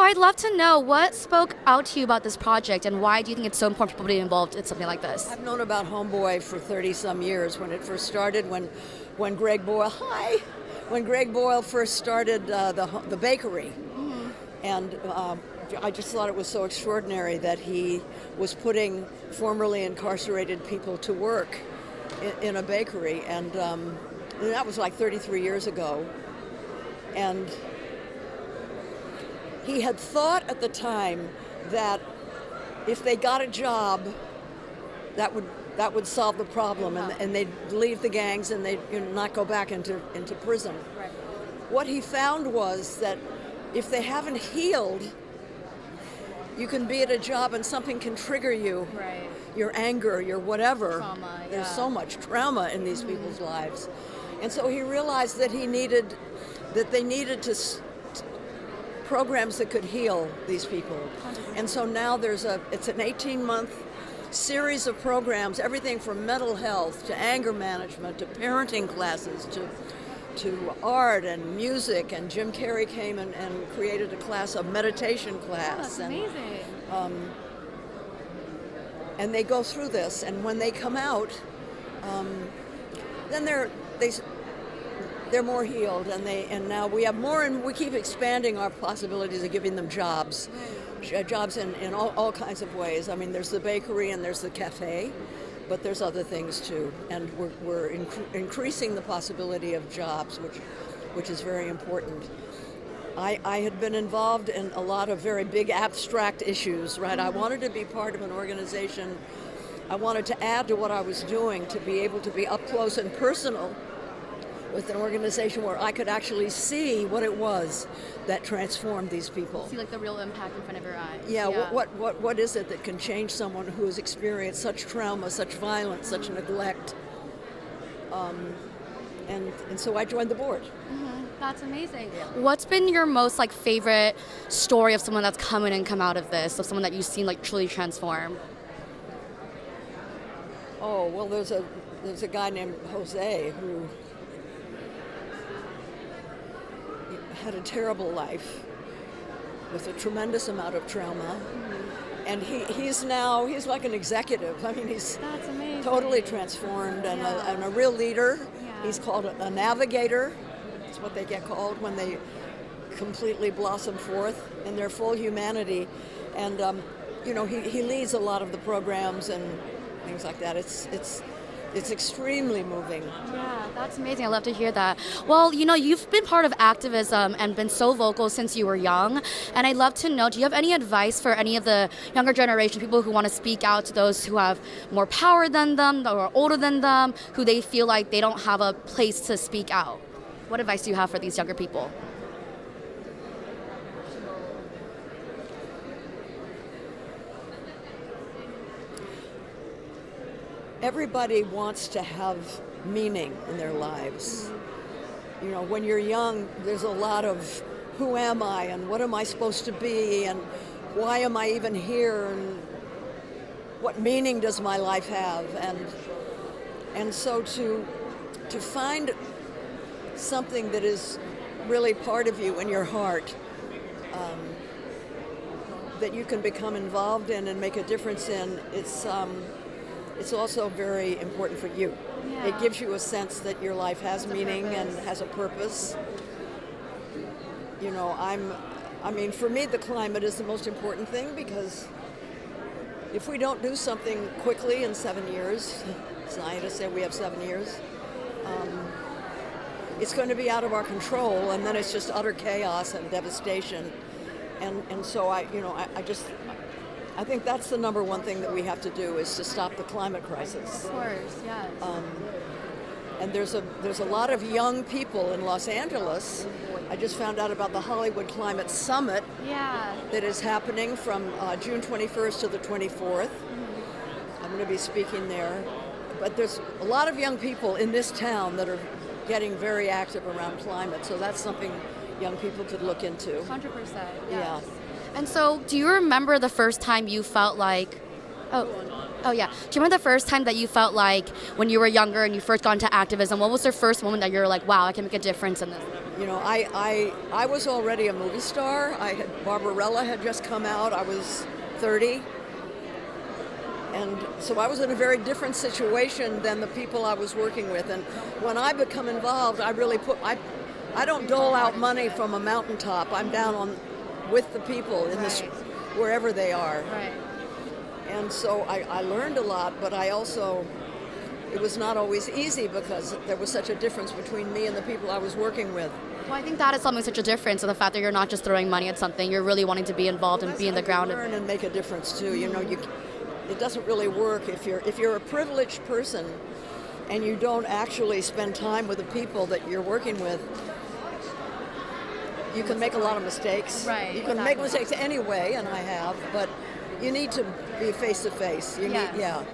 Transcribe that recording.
I'd love to know what spoke out to you about this project and why do you think it's so important for people to be involved in something like this? I've known about Homeboy for 30-some years when it first started, when Greg Boyle, when Greg Boyle first started the bakery. Mm-hmm. And I just thought it was so extraordinary that he was putting formerly incarcerated people to work in a bakery. And that was like 33 years ago. And he had thought at the time that if they got a job, that would solve the problem, and they'd leave the gangs and they'd not go back into prison. Right. What he found was that if they haven't healed, you can be at a job and something can trigger you, Right. your anger, your whatever. Trauma, There's yeah. so much trauma in these people's lives. And so he realized that they needed to programs that could heal these people. 100%. And so now it's an 18-month series of programs, everything from mental health to anger management to parenting classes to art and music, and Jim Carrey came and created a class, a meditation class. Oh, that's amazing. And they go through this, and when they come out, then they're more healed, and now we have more, and we keep expanding our possibilities of giving them jobs. Jobs in all kinds of ways. I mean, there's the bakery and there's the cafe, but there's other things too. And we're increasing the possibility of jobs, which is very important. I had been involved in a lot of very big abstract issues, right? I wanted to be part of an organization. I wanted to add to what I was doing to be able to be up close and personal with an organization where I could actually see what it was that transformed these people. See like the real impact in front of your eyes. Yeah. What is it that can change someone who has experienced such trauma, such violence, such neglect? And so I joined the board. Mm-hmm. That's amazing. What's been your most favorite story of someone that's come in and come out of this, of someone that you've seen truly transform? Oh, well, there's a guy named Jose who had a terrible life with a tremendous amount of trauma. Mm-hmm. And he's like an executive. I mean, he's That's amazing. Totally transformed and a real leader. Yeah. He's called a navigator. That's what they get called when they completely blossom forth in their full humanity. And he leads a lot of the programs and things like that. It's extremely moving. Yeah, that's amazing. I love to hear that. Well, you've been part of activism and been so vocal since you were young. And I'd love to know, do you have any advice for any of the younger generation, people who want to speak out to those who have more power than them, or older than them, who they feel like they don't have a place to speak out? What advice do you have for these younger people? Everybody wants to have meaning in their lives. When you're young, there's a lot of who am I and what am I supposed to be and why am I even here and what meaning does my life have? And so to find something that is really part of you in your heart, that you can become involved in and make a difference in, it's also very important for you. Yeah. It gives you a sense that your life has meaning and has a purpose. For me, the climate is the most important thing, because if we don't do something quickly in 7 years, scientists say we have 7 years, it's going to be out of our control, and then it's just utter chaos and devastation. And so I think that's the number one thing that we have to do, is to stop the climate crisis. Of course, yes. And there's a lot of young people in Los Angeles. I just found out about the Hollywood Climate Summit that is happening from June 21st to the 24th. I'm going to be speaking there. But there's a lot of young people in this town that are getting very active around climate, so that's something young people could look into. 100%. Yes. Yeah. And so, do you remember the first time you felt like Oh yeah. Do you remember the first time that you felt like when you were younger and you first got into activism? What was the first moment that you're like, wow, I can make a difference in this? You know, I was already a movie star. Barbarella had just come out. I was 30. And so I was in a very different situation than the people I was working with. And when I become involved, I really I don't dole out money from a mountaintop. I'm down with the people in this, wherever they are. Right. And so I learned a lot, but it was not always easy because there was such a difference between me and the people I was working with. Well, I think that is something such a difference, so the fact that you're not just throwing money at something, you're really wanting to be involved and be in the ground. Learn and make a difference too. You know, it doesn't really work if you're a privileged person and you don't actually spend time with the people that you're working with. You can make a lot of mistakes. Right. You can make mistakes anyway, and I have, but you need to be face to face. You need, yeah.